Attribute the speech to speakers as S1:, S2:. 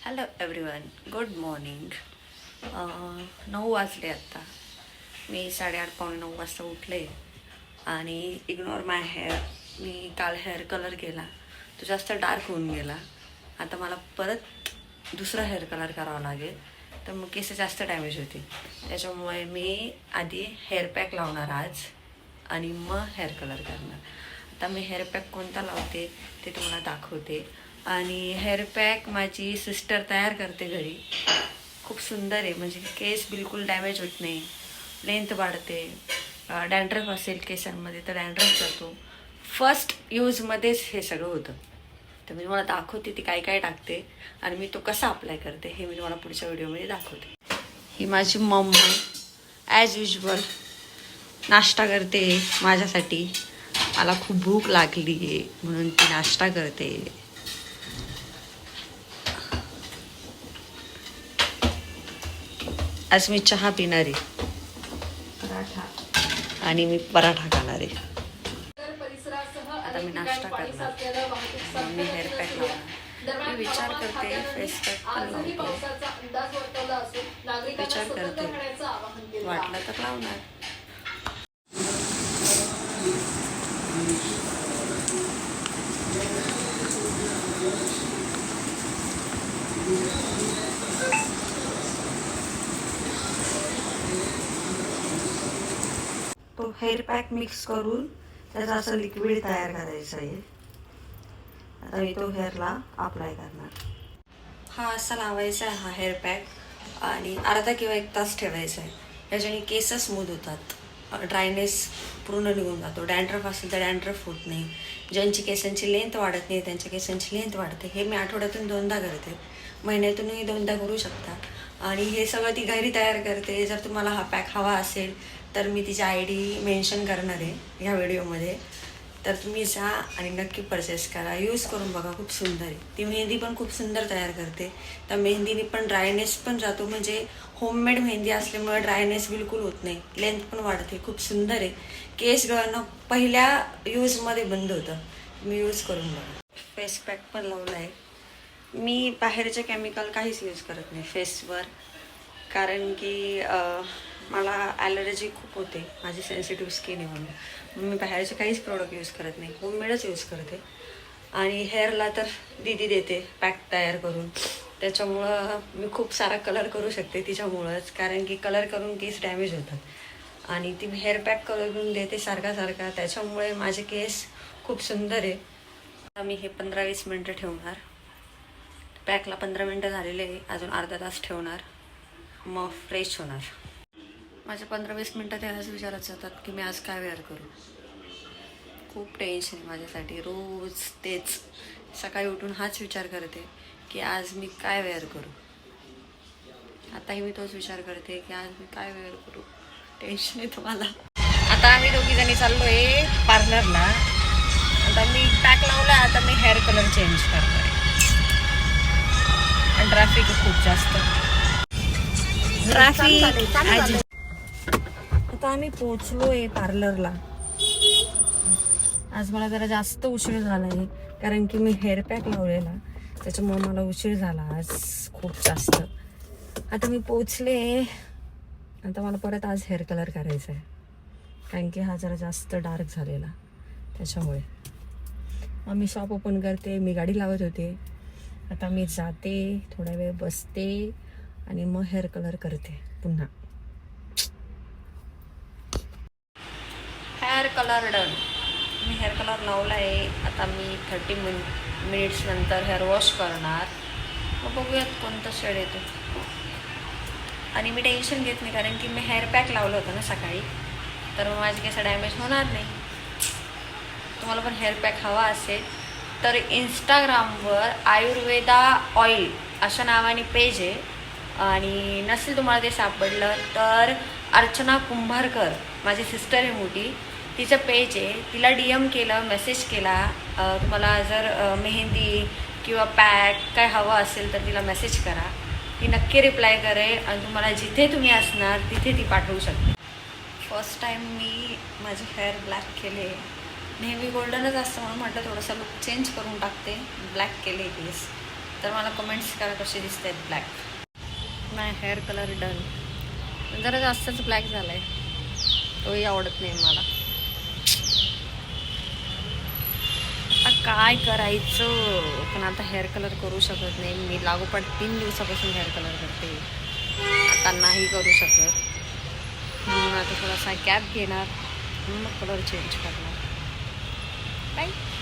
S1: Hello everyone, good morning. 9 वाजले आत्ता. मी 8:30-9 वाजता उठले आणि इग्नोर माय हेअर. मी काल हेअर कलर केला, तो जास्त डार्क होऊन गेला. आता मला परत दुसरा हेअर कलर करावा लागेल, तर मग केस जास्त डॅमेज होतील. त्याच्यामुळे मी आधी हेअर पॅक लावणार आज आणि मग हेअर कलर करणार. आता मी हेअर पॅक कोणता लावते ते तुम्हाला दाखवते. आणि हेअर पॅक माझी सिस्टर तयार करते घरी. खूप सुंदर आहे, म्हणजे केस बिलकुल डॅमेज होत नाही, लेंथ वाढते. डॅन्ड्रफ असेल केसांमध्ये तर डॅन्ड्रफ जातो. फर्स्ट यूजमध्येच हे सगळं होतं. तर मी तुम्हाला दाखवते ती काय काय टाकते आणि मी तो कसा अप्लाय करते हे मी तुम्हाला पुढच्या व्हिडिओमध्ये दाखवते. ही माझी मम्मा ॲज युजल नाश्ता करते माझ्यासाठी. मला खूप भूक लागली आहे म्हणून ती नाश्ता करते. आज मी चहा पिणार आहे, पराठा आणि मी पराठा खाणार आहे. आता मी नाश्ता करणार, मी हेअर पॅक लावणार. मी विचार करते फेस पॅक पण लावते, विचार करते वाटलं तर लावणार. तो हेअर पॅक मिक्स करून त्याचा असं लिक्विड तयार करायचं आहे. आता मी तो हेअरला अप्लाय करणार. हा असा लावायचा आहे हा हेअर पॅक आणि अर्धा किंवा 1 तास ठेवायचा आहे. त्याच्याने केस स्मूथ होतात, ड्रायनेस पूर्ण निघून जातो. डॅन्ड्रफ असेल तर डॅन्ड्रफ होत नाही. ज्यांची केसांची लेंथ वाढत नाही त्यांच्या केसांची लेंथ वाढते. हे मी आठवड्यातून 2दा करते, महिन्यातूनही 2दा करू शकता. आणि हे सगळं ती घरी तयार करते. जर तुम्हाला हा पॅक हवा असेल तर मी तिची ID मेन्शन करणार आहे ह्या व्हिडिओमध्ये, तर तुम्ही जा आणि नक्की परचेस करा. यूज करून बघा, खूप सुंदर आहे. ती मेहंदी पण खूप सुंदर तयार करते. त्या मेहंदीने पण ड्रायनेस पण जातो, म्हणजे होममेड मेहंदी असल्यामुळे ड्रायनेस बिलकुल होत नाही, लेंथ पण वाढते. खूप सुंदर आहे. केस गळणं पहिल्या यूजमध्ये बंद होतं. मी यूज करून बघा. फेस पॅक पण लावला आहे मी. बाहेरचे केमिकल काहीच यूज करत नाही फेसवर, कारण की मला ॲलर्जी खूप होते, माझी सेन्सिटिव्ह स्किन आहे म्हणून मी बाहेरचे काहीच प्रोडक्ट यूज करत नाही, होममेडच यूज करते. आणि हेअरला तर दीदी देते पॅक तयार करून, त्याच्यामुळं मी खूप सारा कलर करू शकते तिच्यामुळंच, कारण की कलर करून केस डॅमेज होतात आणि ती हेअर पॅक करून देते सारखा, त्याच्यामुळे माझे केस खूप सुंदर आहे. आता मी हे 15-20 मिनटं ठेवणार. पॅकला 15 मिनटं झालेले आहे, अजून अर्धा तास ठेवणार, मग फ्रेश होणार. माझे 15-20 मिनटं त्यालाच विचारत जातात की मी आज काय वेअर करू. खूप टेन्शन आहे माझ्यासाठी, रोज तेच. सकाळी उठून हाच विचार करते की आज मी काय वेअर करू. आताही मी तोच विचार करते की आज मी काय वेअर करू. टेन्शन आहे तुम्हाला. आता आम्ही दोघीजणी चाललो आहे पार्लरला. आता मी पॅक लावला, आता मी हेअर कलर चेंज करतो आहे. आणि ट्रॅफिक खूप जास्त, ट्रॅफिक. आता आम्ही पोचलो आहे पार्लरला. आज मला जरा जास्त उशीर झाला आहे, कारण की मी हेअर पॅक लावलेला, त्याच्यामुळे मला उशीर झाला आज खूप जास्त. आता मी पोचले. आता मला परत आज हेअर कलर करायचा आहे, कारण की हा जरा जास्त डार्क झालेला, त्याच्यामुळे. मग मी शॉप ओपन करते, मी गाडी लावत होते. आता मी जाते, थोडा वेळ बसते आणि मग हेअर कलर करते पुन्हा. Hair colour done. मी हेअर कलर लावला आहे. आता मी 30 मिनिट्स नंतर हेअर वॉश करणार. मग बघूयात कोणतं शेड येतो. आणि मी टेन्शन घेत नाही, कारण की मी हेअर पॅक लावलं होतं ना सकाळी, तर मग माझे केस डॅमेज होणार नाही. तुम्हाला पण हेअर पॅक हवा असेल तर इंस्टाग्रामवर आयुर्वेदा ऑइल अशा नावाने पेज आहे. आणि नसेल तुम्हाला ते सापडलं तर अर्चना कुंभारकर, माझी सिस्टर आहे मोठी, तिचं पेज आहे. तिला DM केलं, मेसेज केला. तुम्हाला जर मेहंदी किंवा पॅक काय हवं असेल तर तिला मेसेज करा, ती नक्की रिप्लाय करेल आणि तुम्हाला जिथे तुम्ही असणार तिथे ती पाठवू शकते. फर्स्ट टाईम मी माझे हेअर ब्लॅक केले. नेहमी गोल्डनच असतं म्हणून म्हटलं थोडंसं लुक चेंज करून टाकते. ब्लॅक केले केस. तर मला कमेंट्स करा कसे दिसत आहेत ब्लॅक. माय हेअर कलर डन. जरा जास्तच ब्लॅक झाला आहे, तोही आवडत नाही मला. आता काय करायचं, पण आता हेअर कलर करू शकत नाही मी. लागोपाठ 3 दिवसापासून हेअर कलर करते, आता नाही करू शकत. म्हणून आता थोडासा गॅप घेणार, मग कलर चेंज करणार. बाय.